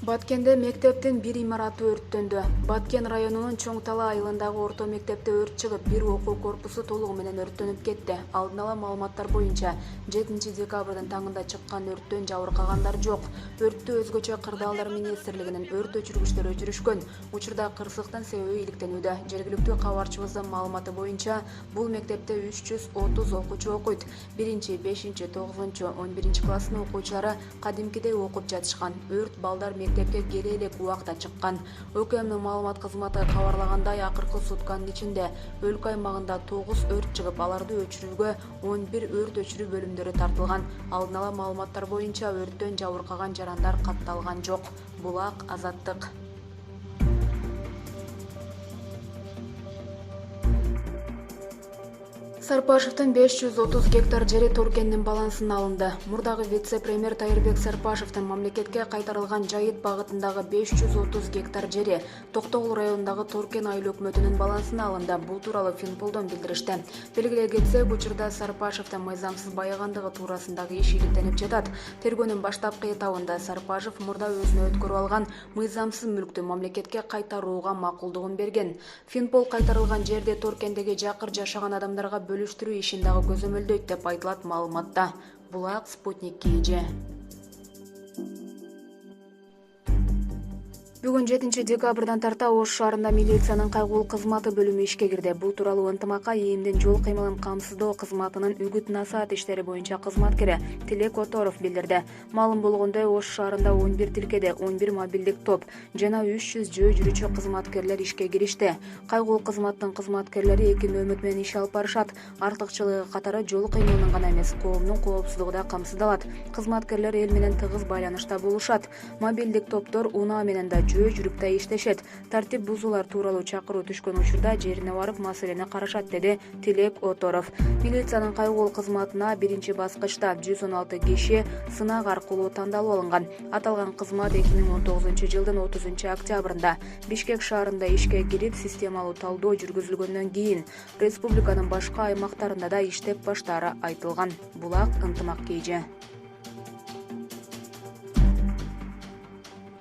Баткенде мектептин бир имараты өрттөндү. Баткен районунун Чоң Тала айылындагы орто мектепте өрт чыгып, бир окуу корпусу толугу менен өрттөнүп кетти. Алдын ала маалыматтар боюнча 7 декабрдын таңында чыккан өрттөн жабыркагандар жок. Өрттү өзгөчө Кырдаалдар министрлигинин өрт өчүргүчтөрү өчүрүшкөн. Учурда кырсыктын себеби иликтенүүдө. Жергиликтүү кабарчыбыздын маалыматы боюнча, бул мектепте 330 окуучу окуйт. 1-5, 9, 11 класстын окуучулары кадимкидей окуп жатышкан. Өрт балдар мектепке келе элек убакта чыккан. ÖKM'нин маалымат кызматы кабарлагандай, акыркы сутканын ичинде өлкө аймагында 9 өрт чыгып, аларды өчүрүүгө 11 өрт өчүрүү бөлүмдөрү тартылган. Алдын ала маалыматтар боюнча өрттөн жабыркаган жарандар катталган жок. Булак, Азаттык. Сарпашевдин 530 гектар жери Туркендин балансына алынды. Мурдагы вице-премьер Тайырбек Сарпашевдин мамлекетке кайтарылган Жайыт багытындагы 530 гектар жери Токтогул районундагы Туркен айыл өкмөтүнүн балансына алынды. Бул тууралуу Финполдон билдиришти. Белгилей кетсек, учурда Сарпашевдин мыйзамсыз баягандыгы туурасындагы иш иликтенип жатат. Тергөөнүн баштапкы этабында Сарпашев мурда өзүнө өткөрүп алган мыйзамсыз мүлктү мамлекетке кайтарууга макулдугун берген. Финпол кайтарылган жерде Туркендеги жакыр жашаган адамдарга бөлүштүрүү ишин дагы көзөмөлдөйт деп айтылат маалыматта. Булак, Спутник KG. Бүгүн 7 декабрдан тарта Ош шаарында милициянын кайгылуу кызматы бөлүмү ишке кирди. Бул тууралуу ынтымакка ИИМдин жол кыймылын камсыздоо кызматынын үгүт-насаат иштери боюнча кызматкери Тилек Оторов билдирди. Маалым болгондой, Ош шаарында 11 тилкеде 11 мобилдик топ жана 300 жөө жүрүүчү кызматкерлер ишке киришти. Кайгылуу кызматтын кызматкерлери 2 нөөмөт менен иш алып барышат. Артыкчылыгы катары жол кыймылынын гана эмес, коомдун коопсуздугу да камсыздалат. Кызматкерлер эл менен тыгыз байланышта болушат. Мобилдик топтор унаа менен да жөө жүрүп да иштешет. Тартип бузуулар тууралуу чакыруу түшкөн учурда жерине барып маселени карашат, деди Тилек Оторов. Милициянын кайгылуу кызматына биринчи баскычта 116 киши сынак аркылуу тандалып алынган. Аталган кызмат 2019 жылдын 30 октябрында Бишкек шаарында ишке кирип, системалуу талдоо жүргүзүлгөндөн кийин республиканын башка аймактарында да иштеп баштаары айтылган. Булак, Ынтымак KG.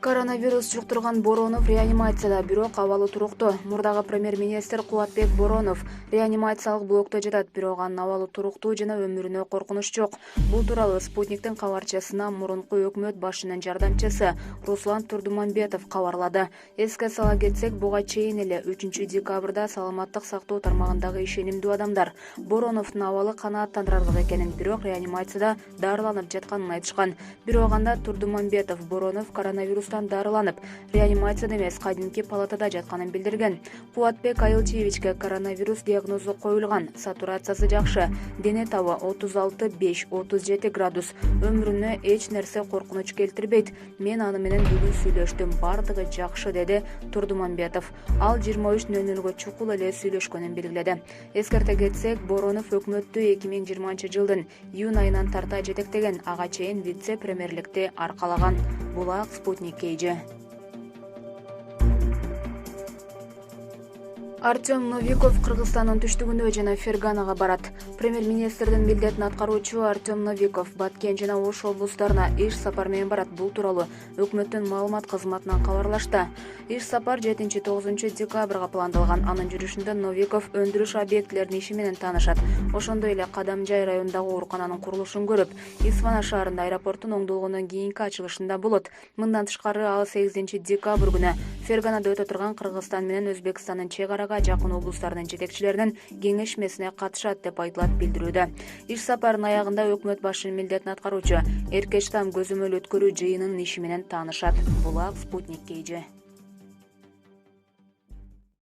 Коронавирус жуктурган Боронов реанимацияда, бирок абалы туруктуу. Мурдагы премьер-министр Кубатбек Боронов реанимациялык блокто жатат, бирок анын абалы туруктуу жана өмүрүнө коркунуч жок. Бул тууралуу Спутниктин кабарчасына мурунку өкмөт башчынын жардамчысы Руслан Турдумамбетов кабарлады. Эске сала кетсек, буга чейин эле 3 декабрда саламаттык сактоо тармагындагы ишенимдүү адамдар Бороновдун абалы канааттандырарлык экенин, бирок реанимацияда дарыланып жатканын айтышкан. Бирок анда Турдумамбетов Боронов коронавирустан дарыланып, реанимацияда эмес, кадимки палатада жатканын билдирген. Кубатбек Айылчиевичке коронавирус диагнозу коюлган. Сатурациясы жакшы, дене табы 36,5-37 градус. Өмүрүнө эч нерсе коркунуч келтирбейт. Мен аны менен бүгүн сүйлөштүм, бардыгы жакшы, деди Турдумамбетов. Ал 23:00 чукул эле сүйлөшкөнүн белгиледи. Эскерте кетсек, Боронов өкмөттү 2020 жылдын июнь айынан тарта жетектеген, ага чейин вице-премьерликти аркалаган. Булак, Спутник KG. Артем Новиков Кыргызстандын түштүгүнө жана Ферганага барат. Премьер-министрдин милдетин аткаруучу Артем Новиков Баткен жана Ош облустарына иш сапар менен барат. Бул тууралуу өкмөттүн маалымат кызматынан кабарлашты. Иш сапар 7-9 декабрга пландалган. Анын жүрүшүндө Новиков өндүрүш объектилеринин иши менен таанышат. Ошондой эле Кадамжай районундагы оорукананын курулушун көрүп, Исфана шаарында аэропорттун оңдолгондон кийинки ачылышында болот. Мындан тышкары, ал 8 декабрь күнү Ферганада өтө турган Кыргызстан менен Өзбекстандын чек арага жакын облустарынын жетекчилеринин кеңешмесине катышат деп айтылат билдирүүдө. Иш сапардын аягында өкмөт башчынын милдетин аткаруучу Эркечтам көзөмөл өткөрүү жыйынынын иши менен таанышат. Булак, Спутник KG.